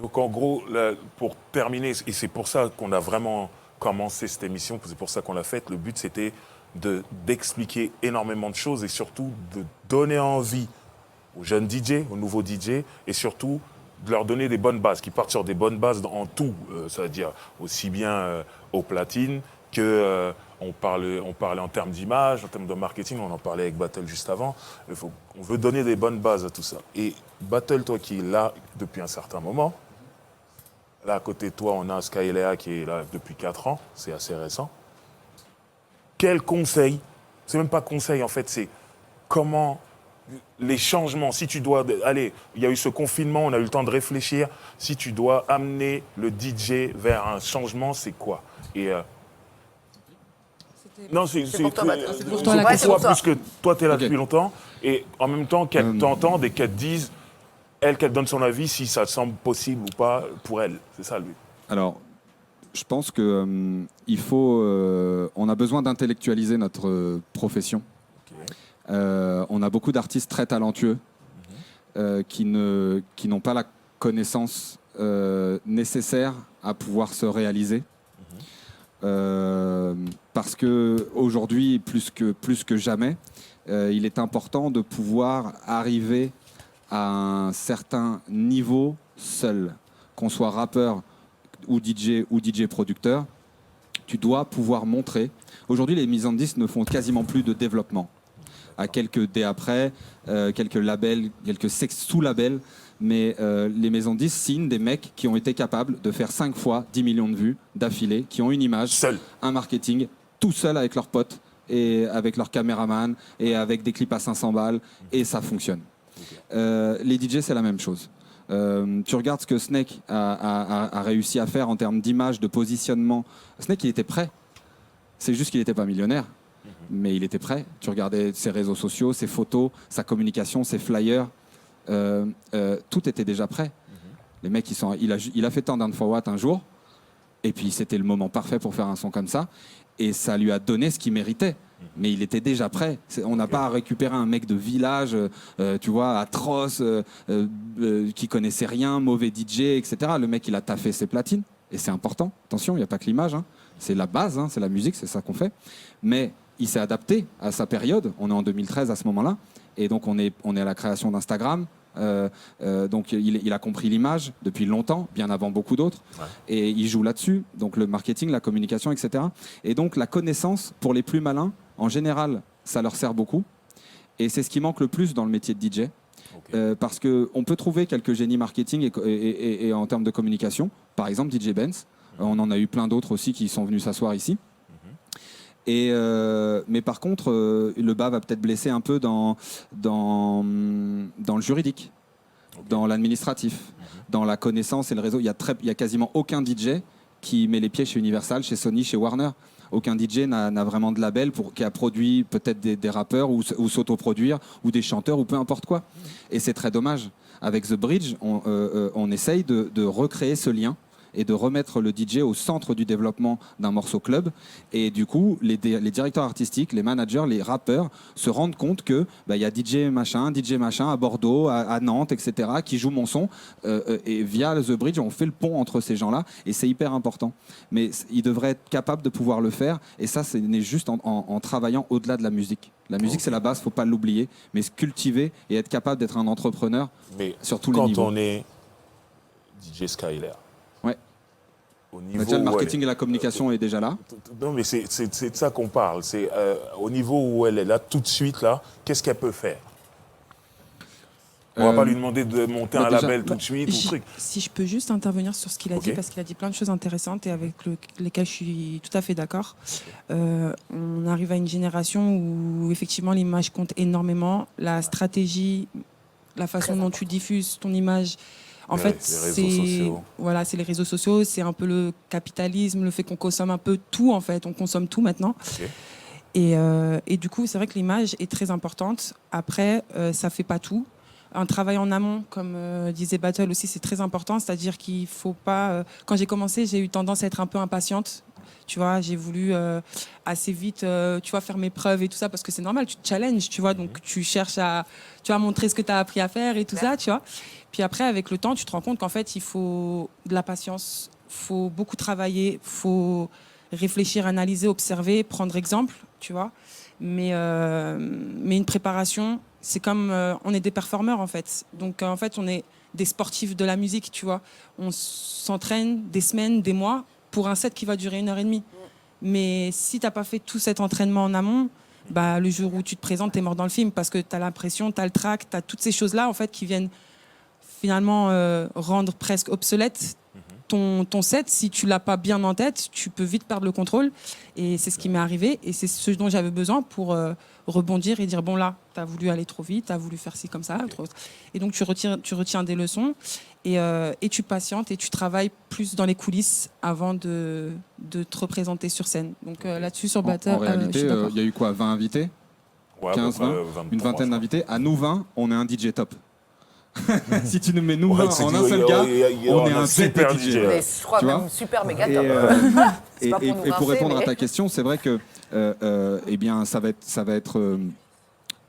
Donc en gros, là, pour terminer, et c'est pour ça qu'on a vraiment commencé cette émission, c'est pour ça qu'on l'a faite, le but c'était d'expliquer énormément de choses et surtout de donner envie aux jeunes DJ, aux nouveaux DJ, et surtout de leur donner des bonnes bases, qui partent sur des bonnes bases en tout, ça veut dire aussi bien aux platines que on parlait en termes d'image, en termes de marketing, on en parlait avec Battle juste avant. On veut donner des bonnes bases à tout ça. Et Battle, toi qui es là depuis un certain moment, là à côté de toi, on a Skylea qui est là depuis 4 ans, c'est assez récent. Quel conseil, c'est même pas conseil en fait, c'est comment les changements, si tu dois, allez, il y a eu ce confinement, on a eu le temps de réfléchir, si tu dois amener le DJ vers un changement, c'est quoi? Et non, c'est pour toi, Matt. c'est pour pour toi, la question. toi, puisque toi, tu es là Ok. depuis longtemps, et en même temps qu'elle t'entende et qu'elle te dise, elle, qu'elle donne son avis, si ça semble possible ou pas pour elle. C'est ça, lui. Alors, je pense que il faut, on a besoin d'intellectualiser notre profession. On a beaucoup d'artistes très talentueux qui n'ont pas la connaissance nécessaire à pouvoir se réaliser. Parce que aujourd'hui, plus que jamais, il est important de pouvoir arriver à un certain niveau seul, qu'on soit rappeur ou DJ producteur. Tu dois pouvoir montrer. Aujourd'hui, les mises en disque ne font quasiment plus de développement. À quelques dés après, quelques labels, quelques sous-labels, mais les maisons de disques signent des mecs qui ont été capables de faire 5 fois 10 millions de vues d'affilée, qui ont une image, Seul. un marketing, tout seul avec leurs potes et avec leurs caméramans et avec des clips à 500 balles, et ça fonctionne. Les DJ, c'est la même chose. Tu regardes ce que Snake a réussi à faire en termes d'image, de positionnement. Snake, il était prêt. C'est juste qu'il n'était pas millionnaire. Mais il était prêt. Tu regardais ses réseaux sociaux, ses photos, sa communication, ses flyers. Tout était déjà prêt. Les mecs, il a fait Turn Down for What un jour. Et puis, c'était le moment parfait pour faire un son comme ça. Et ça lui a donné ce qu'il méritait. Mais il était déjà prêt. On n'a pas à récupérer un mec de village, tu vois, atroce, qui connaissait rien, mauvais DJ, etc. Le mec, il a taffé ses platines. Et c'est important. Attention, il n'y a pas que l'image. Hein. C'est la base, hein, c'est la musique, c'est ça qu'on fait. Mais il s'est adapté à sa période. On est en 2013 à ce moment-là. Et donc, on est à la création d'Instagram. Donc il a compris l'image depuis longtemps, bien avant beaucoup d'autres, et il joue là-dessus, donc le marketing, la communication, etc. Et donc la connaissance, pour les plus malins, en général, ça leur sert beaucoup, et c'est ce qui manque le plus dans le métier de DJ, parce qu'on peut trouver quelques génies marketing et en termes de communication, par exemple DJ Benz, on en a eu plein d'autres aussi qui sont venus s'asseoir ici. Mais par contre, le bas va peut-être blesser un peu dans le juridique, dans l'administratif, dans la connaissance et le réseau. Il y a quasiment aucun DJ qui met les pieds chez Universal, chez Sony, chez Warner. Aucun DJ n'a vraiment de label qui a produit peut-être des rappeurs ou s'autoproduire ou des chanteurs ou peu importe quoi. Et c'est très dommage. Avec The Bridge, on essaye de recréer ce lien et de remettre le DJ au centre du développement d'un morceau club. Et du coup, les directeurs artistiques, les managers, les rappeurs se rendent compte que y a DJ machin à Bordeaux, à Nantes, etc., qui joue mon son. Et via The Bridge, on fait le pont entre ces gens-là. Et c'est hyper important. Mais ils devraient être capables de pouvoir le faire. Et ça, c'est né juste en travaillant au-delà de la musique. La musique, c'est la base, faut pas l'oublier. Mais se cultiver et être capable d'être un entrepreneur sur tous les niveaux. Quand on est DJ Skylea, au niveau déjà, le marketing et la communication est déjà là. Non, mais c'est de ça qu'on parle. C'est au niveau où elle est là, tout de suite, là, qu'est-ce qu'elle peut faire? On va pas lui demander de monter un label tout de suite ou truc. Si je peux juste intervenir sur ce qu'il a dit, parce qu'il a dit plein de choses intéressantes et avec lesquelles je suis tout à fait d'accord. On arrive à une génération où effectivement l'image compte énormément. La stratégie, la façon dont tu diffuses ton image, en fait, c'est les réseaux sociaux, c'est un peu le capitalisme, le fait qu'on consomme un peu tout, en fait. On consomme tout maintenant. Et du coup, c'est vrai que l'image est très importante. Après, ça fait pas tout. Un travail en amont, comme disait Battle aussi, c'est très important. C'est-à-dire qu'il faut pas... quand j'ai commencé, j'ai eu tendance à être un peu impatiente Tu vois, j'ai voulu assez vite, tu vois, faire mes preuves et tout ça, parce que c'est normal, tu te challenges, tu vois, donc tu cherches à, tu vois, montrer ce que tu as appris à faire et tout ça, tu vois. Puis après, avec le temps, tu te rends compte qu'en fait, il faut de la patience, faut beaucoup travailler, faut réfléchir, analyser, observer, prendre exemple, tu vois. Mais une préparation, c'est comme on est des performeurs en fait. Donc en fait, on est des sportifs de la musique, tu vois. On s'entraîne des semaines, des mois pour un set qui va durer 1 heure et demie. Mais si t'as pas fait tout cet entraînement en amont, bah, le jour où tu te présentes, t'es mort dans le film parce que t'as l'impression, t'as le trac, t'as toutes ces choses-là en fait qui viennent finalement rendre presque obsolète ton set. Si tu l'as pas bien en tête, tu peux vite perdre le contrôle. Et c'est ce qui m'est arrivé. Et c'est ce dont j'avais besoin pour rebondir et dire, bon là, tu as voulu aller trop vite, tu as voulu faire ci comme ça. Et donc tu retiens des leçons et tu patientes et tu travailles plus dans les coulisses avant de te représenter sur scène. Donc là-dessus, sur Battle, En réalité, il y a eu quoi, 20 invités, Ouais, 15, 20, 23, une vingtaine d'invités. À nous 20, on est un DJ top. Si tu nous mets nous Ouais, 20 c'est en dit, un seul ouais, gars, on on est a un super super DJ. DJ. Mais je crois Tu vois même super méga Et, top. C'est pas et pour nous pour rincer, répondre à mais- ta question, c'est vrai que eh bien, ça va être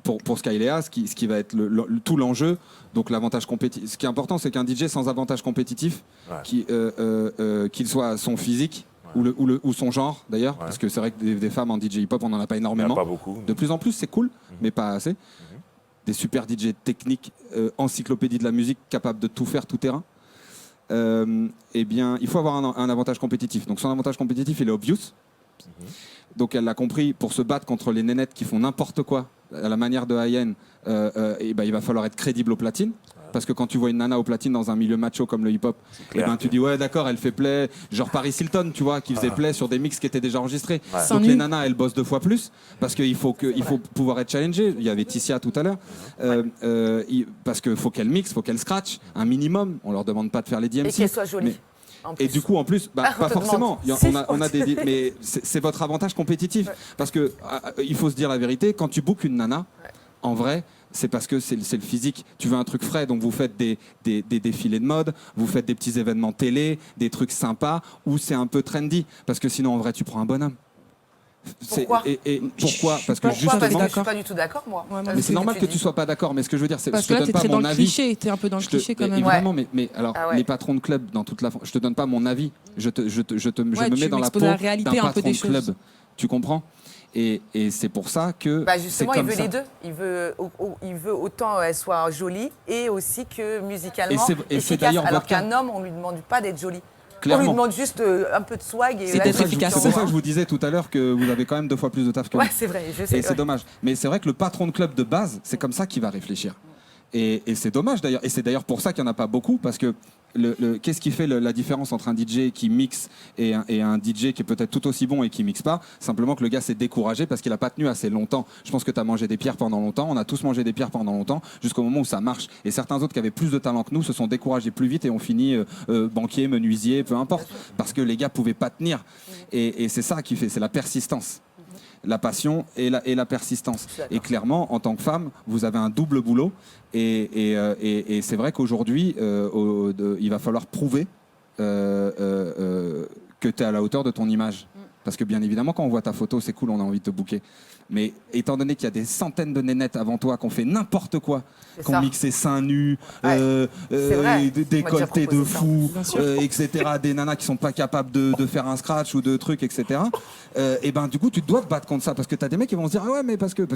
pour Skylea, ce qui va être tout l'enjeu. Donc l'avantage compétitif. Ce qui est important, c'est qu'un DJ sans avantage compétitif, qu'il soit son physique ou son genre d'ailleurs, parce que c'est vrai que des femmes en DJ hip-hop, on n'en a pas Il n'y en a énormément. pas beaucoup. De plus en plus, c'est cool, mais pas assez. Des super DJ techniques, encyclopédie de la musique, capables de tout faire, tout terrain. Eh bien, il faut avoir un avantage compétitif. Donc son avantage compétitif, il est obvious. Donc elle l'a compris, pour se battre contre les nénettes qui font n'importe quoi, à la manière de Hayen, il va falloir être crédible au platine. Parce que quand tu vois une nana au platine dans un milieu macho comme le hip-hop, tu dis ouais d'accord, elle fait play, genre Paris Hilton, tu vois, qui faisait play sur des mix qui étaient déjà enregistrés. Sans Donc les nu. nanas, elles bossent 2 fois plus parce qu'il faut pouvoir être challengé. Il y avait Tissia tout à l'heure, parce qu'il faut qu'elles mixent, faut qu'elles scratch un minimum. On leur demande pas de faire les DMC. Et qu'elle soit jolie. mais- en Et plus. du coup, en plus, On pas te forcément. demande. On a des, mais c'est votre avantage compétitif. Parce que il faut se dire la vérité. Quand tu bookes une nana, en vrai, c'est parce que c'est le physique. Tu veux un truc frais, donc vous faites des défilés de mode, vous faites des petits événements télé, des trucs sympas, où c'est un peu trendy. Parce que sinon, en vrai, tu prends un bonhomme. Pourquoi et pourquoi? Parce que Pourquoi? Parce justement. que je suis pas du tout d'accord, moi. Ouais, moi, Mais mais c'est normal que tu sois pas d'accord. Mais ce que je veux dire, c'est Parce je que te là, donne t'es pas très dans mon le avis. cliché. T'es un peu dans le cliché quand même. Évidemment, mais alors Ah ouais. les patrons de club dans toute la France, je te donne pas mon avis. Je me tu mets dans la m'exposes peau la réalité d'un un peu patron des de club. choses. Tu comprends? Et c'est pour ça que Bah justement, c'est il comme veut ça. les deux. Il veut autant elle soit jolie et aussi que musicalement Et c'est efficace. d'ailleurs Alors votre cas. qu'un homme, on lui demande pas d'être jolie. On Clairement. lui demande juste un peu de swag et C'est là, d'être c'est efficace. C'est pour ça que je vous disais tout à l'heure que vous avez quand même 2 fois plus de taf que Ouais, moi. c'est vrai, je sais. Et c'est dommage. Mais c'est vrai que le patron de club de base, c'est comme ça qu'il va réfléchir. Et c'est dommage d'ailleurs. Et c'est d'ailleurs pour ça qu'il n'y en a pas beaucoup, parce que qu'est-ce qui fait la différence entre un DJ qui mixe et un DJ qui est peut-être tout aussi bon et qui mixe pas? Simplement que le gars s'est découragé parce qu'il n'a pas tenu assez longtemps. Je pense que tu as mangé des pierres pendant longtemps. On a tous mangé des pierres pendant longtemps, jusqu'au moment où ça marche. Et certains autres qui avaient plus de talent que nous se sont découragés plus vite et ont fini banquier, menuisier, peu importe. Parce que les gars pouvaient pas tenir. Et c'est ça qui fait, c'est la persistance. La passion et la persistance. Et clairement, en tant que femme, vous avez un double boulot. Et c'est vrai qu'aujourd'hui, il va falloir prouver que tu es à la hauteur de ton image. Parce que bien évidemment, quand on voit ta photo, c'est cool, on a envie de te booker. Mais étant donné qu'il y a des centaines de nénettes avant toi qui ont fait n'importe quoi, C'est qui ont ça. mixé seins nus, Ouais, c'est vrai. des On m'a déjà décolletés de proposé ça. fous, Bien sûr. etc., des nanas qui sont pas capables de faire un scratch ou de trucs, etc. Et ben du coup, tu dois te battre contre ça parce que tu as des mecs qui vont se dire ah ouais, mais parce que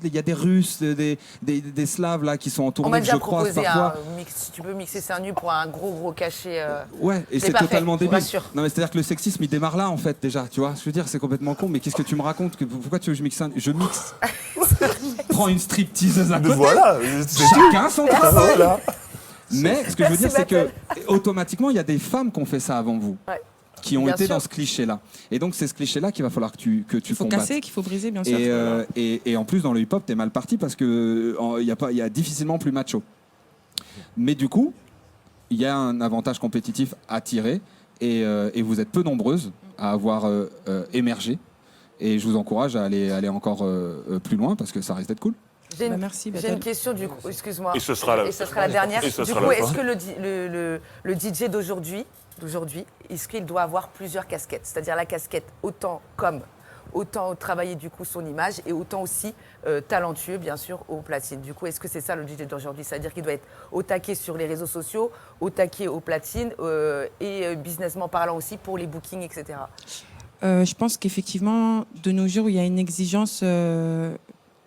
il y a des Russes, des Slaves là qui sont en On m'a tournée, que déjà je croise proposé parfois. un mix, si tu peux mixer seins nus pour un gros cachet. Ouais, et Je l'ai c'est pas totalement fait, je vous débile. rassure. Non, mais c'est-à-dire que le sexisme, il démarre là, en fait, déjà. Tu vois, je veux dire, c'est complètement con. Mais qu'est-ce que tu me racontes? Pourquoi tu veux que je mixe un... Je mixe. Prends une stripteaseuse à côté. Voilà, c'est tout. Chacun son travail. Voilà. Mais ce que je veux Merci, dire, c'est que Baptiste. automatiquement, il y a des femmes qui ont fait ça avant vous. Ouais. Qui ont Bien été sûr. dans ce cliché-là. Et donc, c'est ce cliché-là qu'il va falloir que tu Il faut combattes. casser, qu'il faut briser, bien sûr. Et en plus, dans le hip-hop, t'es mal parti parce que il y a difficilement plus macho. Mais du coup, il y a un avantage compétitif à tirer et vous êtes peu nombreuses à avoir émergé. Et je vous encourage à aller encore plus loin parce que ça risque d'être cool. Merci. J'ai une question du coup, excuse-moi. Et ce sera la dernière. Et ce Du sera coup, la est-ce fin. que le DJ d'aujourd'hui, est-ce qu'il doit avoir plusieurs casquettes? C'est-à-dire la casquette autant travailler du coup son image et autant aussi talentueux bien sûr au platine. Du coup, est-ce que c'est ça le DJ d'aujourd'hui? C'est-à-dire qu'il doit être au taquet sur les réseaux sociaux, au taquet au platine et businessment parlant aussi pour les bookings, etc. Je pense qu'effectivement, de nos jours, il y a une exigence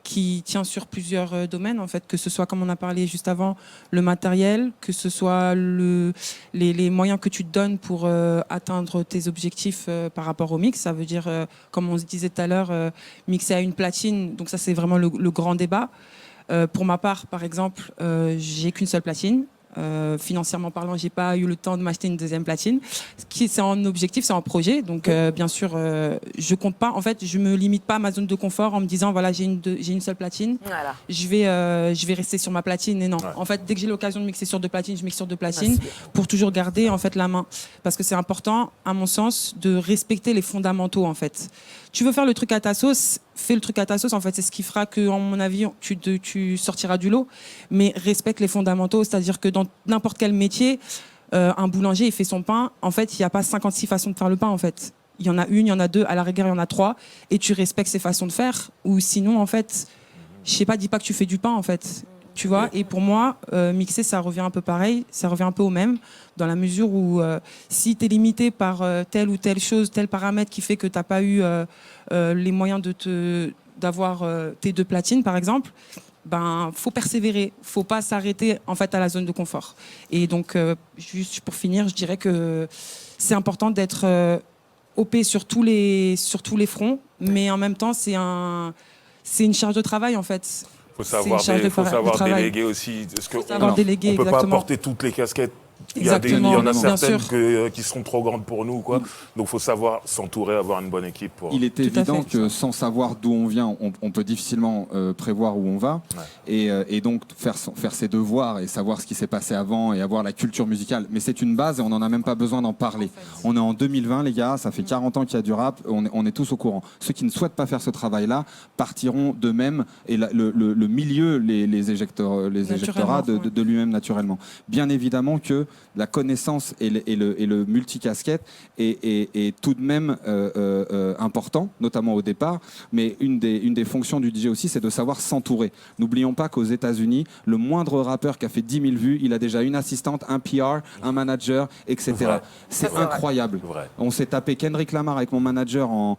qui tient sur plusieurs domaines, en fait, que ce soit, comme on a parlé juste avant, le matériel, que ce soit les moyens que tu te donnes pour atteindre tes objectifs par rapport au mix. Ça veut dire, comme on se disait tout à l'heure, mixer à une platine. Donc ça, c'est vraiment le grand débat. Pour ma part, par exemple, j'ai qu'une seule platine. Financièrement parlant, j'ai pas eu le temps de m'acheter une deuxième platine. C'est en objectif, c'est en projet. Donc, bien sûr, je compte pas. En fait, je me limite pas à ma zone de confort en me disant voilà, j'ai une seule platine. Voilà. Je vais rester sur ma platine. Et non. Ouais. En fait, dès que j'ai l'occasion de mixer sur deux platines, je mixe sur deux platines pour toujours garder en fait la main. Parce que c'est important, à mon sens, de respecter les fondamentaux. En fait, tu veux faire le truc à ta sauce, fais le truc à ta sauce. En fait, c'est ce qui fera que, à mon avis, tu sortiras du lot. Mais respecte les fondamentaux, c'est-à-dire que dans n'importe quel métier, un boulanger, il fait son pain. En fait, il n'y a pas 56 façons de faire le pain, en fait. Il y en a une, il y en a deux, à la rigueur, il y en a trois. Et tu respectes ces façons de faire. Ou sinon, en fait, je sais pas, dis pas que tu fais du pain, en fait. Tu vois, et pour moi, mixer, ça revient un peu pareil, ça revient un peu au même, dans la mesure où si tu es limité par telle ou telle chose, tel paramètre qui fait que tu n'as pas eu les moyens d'avoir tes deux platines, par exemple, ben, faut persévérer, faut pas s'arrêter en fait à la zone de confort. Et donc, juste pour finir, je dirais que c'est important d'être OP sur tous les fronts, mais en même temps, c'est une charge de travail en fait. Faut savoir déléguer aussi. Parce que savoir déléguer, on ne peut pas exactement. porter toutes les casquettes. Il y Exactement, en a bien certaines sûr. qui seront trop grandes pour nous, quoi. Donc, il faut savoir s'entourer, avoir une bonne équipe. Il est Tout à évident fait. que sans savoir d'où on vient, on peut difficilement prévoir où on va. Ouais. Et donc faire ses devoirs et savoir ce qui s'est passé avant et avoir la culture musicale. Mais c'est une base et on n'en a même pas besoin d'en parler. On est en 2020, les gars, ça fait 40 ans qu'il y a du rap, on est tous au courant. Ceux qui ne souhaitent pas faire ce travail-là partiront d'eux-mêmes et le milieu les éjectera de lui-même naturellement. Bien évidemment que la connaissance et le multicasquette est tout de même important, notamment au départ. Mais une des fonctions du DJ aussi, c'est de savoir s'entourer. N'oublions pas qu'aux États-Unis, le moindre rappeur qui a fait 10 000 vues, il a déjà une assistante, un PR, un manager, etc. Vrai. C'est vrai. incroyable. Vrai. On s'est tapé Kendrick Lamar avec mon manager en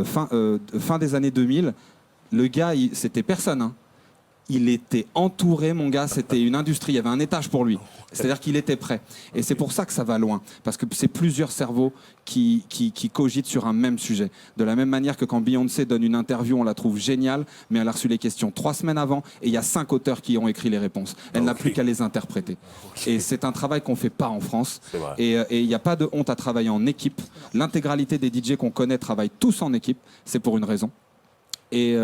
fin des années 2000. Le gars, c'était personne. Hein. Il était entouré, mon gars, c'était une industrie, il y avait un étage pour lui. C'est-à-dire qu'il était prêt. Et c'est pour ça que ça va loin, parce que c'est plusieurs cerveaux qui cogitent sur un même sujet. De la même manière que quand Beyoncé donne une interview, on la trouve géniale, mais elle a reçu les questions 3 semaines avant, et il y a 5 auteurs qui ont écrit les réponses. Elle n'a plus qu'à les interpréter. Et c'est un travail qu'on ne fait pas en France. C'est vrai. Et il n'y a pas de honte à travailler en équipe. L'intégralité des DJ qu'on connaît travaillent tous en équipe, c'est pour une raison. Et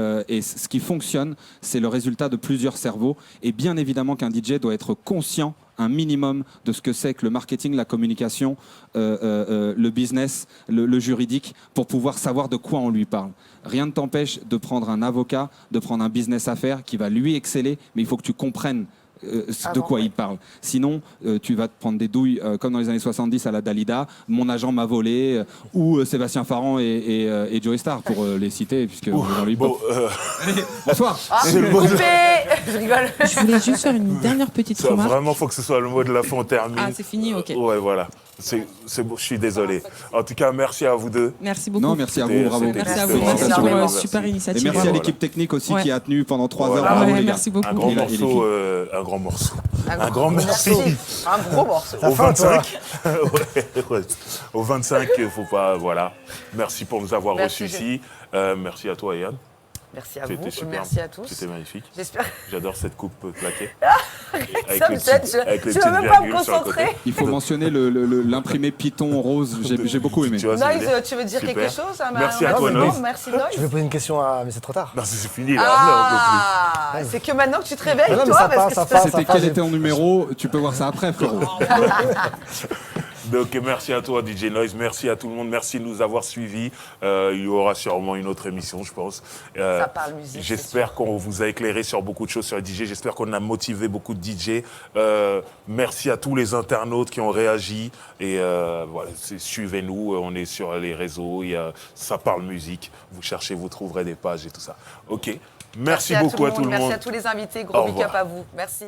ce qui fonctionne, c'est le résultat de plusieurs cerveaux. Et bien évidemment qu'un DJ doit être conscient un minimum de ce que c'est que le marketing, la communication, le business, le juridique, pour pouvoir savoir de quoi on lui parle. Rien ne t'empêche de prendre un avocat, de prendre un business affaires qui va lui exceller, mais il faut que tu comprennes de quoi il parle. Sinon, tu vas te prendre des douilles comme dans les années 70 à la Dalida, Mon agent m'a volé, ou Sébastien Farran et Joey Star, pour les citer, puisque on est dans le hip-hop. Bonsoir. C'est le mot de- Coupé. Je rigole. Je voulais juste faire une dernière petite Ça, remarque. vraiment, faut que ce soit le mot de la fin, on termine. Ah, c'est fini, ok. Ouais, voilà. C'est bon, je suis désolé. En tout cas, merci à vous deux. Merci beaucoup. Non, merci à vous, C'était- bravo. c'était- Merci à c'était vous, merci vraiment pour super. super Et initiative. merci à Voilà. l'équipe technique aussi Ouais. qui a tenu pendant 3 Voilà. heures. Bravo, Ouais, les gars. merci beaucoup. Un grand Et les morceau. filles. Un grand morceau. Un Un grand merci. Un gros morceau. Au 25. Ouais. Au 25, il faut pas. Voilà. Merci pour nous avoir Merci, reçus ici. Merci à toi, Yann. Merci à C'était vous. super. Merci à tous. C'était magnifique. J'espère. J'adore cette coupe plaquée. Ça me gêne, je ne veux même pas me concentrer. Il faut mentionner l'imprimé Python rose, j'ai beaucoup aimé. Tu vois, c'est Noise, tu veux dire Super. quelque chose Merci à toi, Noise. Merci, Noise. Je vais poser une question à... Mais c'est trop tard. Non, c'est fini là. Ah, c'est que maintenant que tu te réveilles, Non, mais toi, ça parce passe, que ça c'est- passe. C'était quel était ton numéro, tu peux voir ça après, frérot. Donc merci à toi DJ Noise, merci à tout le monde, merci de nous avoir suivis. Il y aura sûrement une autre émission, je pense. Ça parle musique. J'espère qu'on vous a éclairé sur beaucoup de choses sur les DJ. J'espère qu'on a motivé beaucoup de DJ. Merci à tous les internautes qui ont réagi. Et voilà, suivez-nous. On est sur les réseaux. Ça parle musique. Vous cherchez, vous trouverez des pages et tout ça. Ok. Merci beaucoup à tout le monde. Merci à tous les invités. Gros big up à vous. Merci.